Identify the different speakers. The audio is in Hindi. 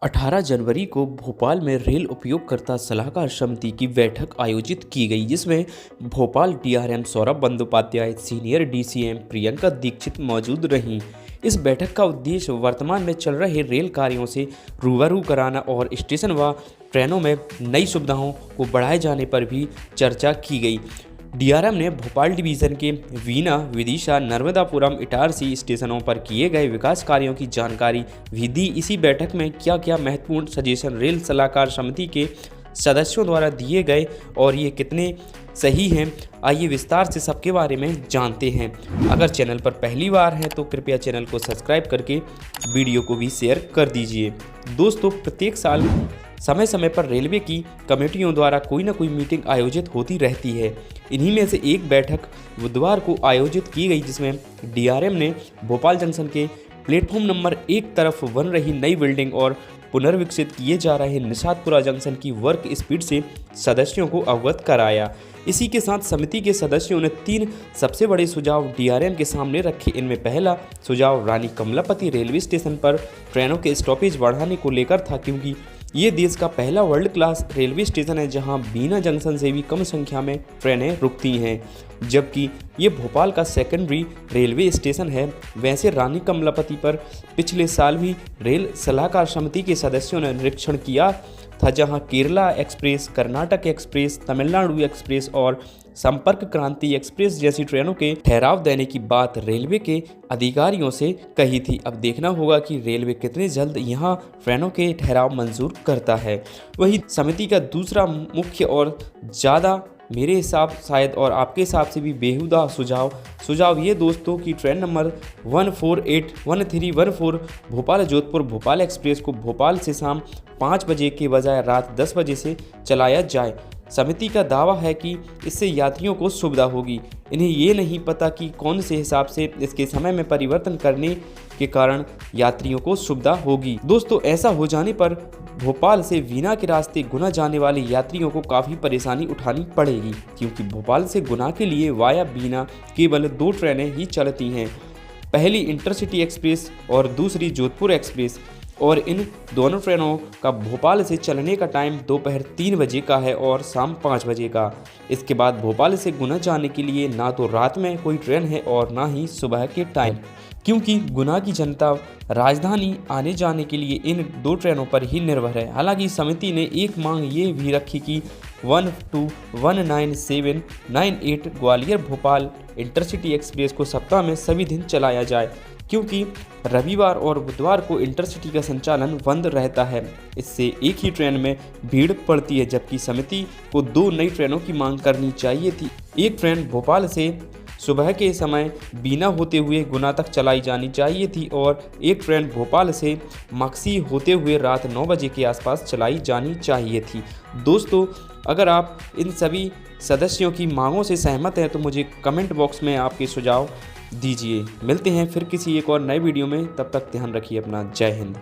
Speaker 1: 18 जनवरी को भोपाल में रेल उपयोगकर्ता सलाहकार समिति की बैठक आयोजित की गई, जिसमें Bhopal DRM Saurabh Bandopadhyay, senior DCM Priyanka Dikshit मौजूद रहीं। इस बैठक का उद्देश्य वर्तमान में चल रहे रेल कार्यों से रूबरू कराना और स्टेशन व ट्रेनों में नई सुविधाओं को बढ़ाए जाने पर भी चर्चा की गई। डीआरएम ने भोपाल डिवीज़न के वीना, विदिशा, नर्मदापुरम, इटारसी स्टेशनों पर किए गए विकास कार्यों की जानकारी भी दी। इसी बैठक में क्या क्या महत्वपूर्ण सजेशन रेल सलाहकार समिति के सदस्यों द्वारा दिए गए और ये कितने सही हैं, आइए विस्तार से सबके बारे में जानते हैं। अगर चैनल पर पहली बार हैं तो कृपया चैनल को सब्सक्राइब करके वीडियो को भी शेयर कर दीजिए। दोस्तों, प्रत्येक साल समय समय पर रेलवे की कमेटियों द्वारा कोई ना कोई मीटिंग आयोजित होती रहती है। इन्हीं में से एक बैठक बुधवार को आयोजित की गई, जिसमें डीआरएम ने भोपाल जंक्शन के प्लेटफॉर्म नंबर 1 तरफ बन रही नई बिल्डिंग और पुनर्विकसित किए जा रहे निषादपुरा जंक्शन की वर्क स्पीड से सदस्यों को अवगत कराया। इसी के साथ समिति के सदस्यों ने 3 सबसे बड़े सुझाव डीआरएम के सामने रखे। इनमें पहला सुझाव रानी कमलापति रेलवे स्टेशन पर ट्रेनों के स्टॉपेज बढ़ाने को लेकर था, क्योंकि ये देश का पहला वर्ल्ड क्लास रेलवे स्टेशन है जहां बीना जंक्शन से भी कम संख्या में ट्रेनें रुकती हैं, जबकि ये भोपाल का सेकेंडरी रेलवे स्टेशन है। वैसे रानी कमलापति पर पिछले साल भी रेल सलाहकार समिति के सदस्यों ने निरीक्षण किया था, जहां Kerala express, Karnataka express, Tamil Nadu express और संपर्क क्रांति एक्सप्रेस जैसी ट्रेनों के ठहराव देने की बात रेलवे के अधिकारियों से कही थी। अब देखना होगा कि रेलवे कितने जल्द यहां ट्रेनों के ठहराव मंजूर करता है। वहीं समिति का दूसरा मुख्य और ज़्यादा मेरे हिसाब शायद और आपके हिसाब से भी बेहुदा सुझाव ये दोस्तों कि train number 1314 Bhopal Jodhpur Bhopal express को भोपाल से शाम 5 बजे के बजाय रात 10 बजे से चलाया जाए। समिति का दावा है कि इससे यात्रियों को सुविधा होगी। इन्हें ये नहीं पता कि कौन से हिसाब से इसके समय में परिवर्तन करने के कारण यात्रियों को सुविधा होगी। दोस्तों, ऐसा हो जाने पर भोपाल से वीना के रास्ते गुना जाने वाले यात्रियों को काफ़ी परेशानी उठानी पड़ेगी, क्योंकि भोपाल से गुना के लिए वाया बीना केवल 2 ट्रेनें ही चलती हैं। पहली इंटरसिटी एक्सप्रेस और दूसरी जोधपुर एक्सप्रेस, और इन दोनों ट्रेनों का भोपाल से चलने का टाइम दोपहर 3 बजे का है और शाम 5 बजे का। इसके बाद भोपाल से गुना जाने के लिए ना तो रात में कोई ट्रेन है और ना ही सुबह के टाइम, क्योंकि गुना की जनता राजधानी आने जाने के लिए इन 2 ट्रेनों पर ही निर्भर है। हालांकि समिति ने एक मांग ये भी रखी कि 12-19798 ग्वालियर भोपाल इंटरसिटी एक्सप्रेस को सप्ताह में सभी दिन चलाया जाए, क्योंकि रविवार और बुधवार को इंटरसिटी का संचालन बंद रहता है। इससे एक ही ट्रेन में भीड़ पड़ती है, जबकि समिति को 2 नई ट्रेनों की मांग करनी चाहिए थी। एक ट्रेन भोपाल से सुबह के समय बीना होते हुए गुना तक चलाई जानी चाहिए थी और एक ट्रेन भोपाल से मक्सी होते हुए रात 9 बजे के आसपास चलाई जानी चाहिए थी। दोस्तों, अगर आप इन सभी सदस्यों की मांगों से सहमत हैं तो मुझे कमेंट बॉक्स में आपके सुझाव दीजिए। मिलते हैं फिर किसी एक और नए वीडियो में, तब तक ध्यान रखिए अपना। जय हिंद।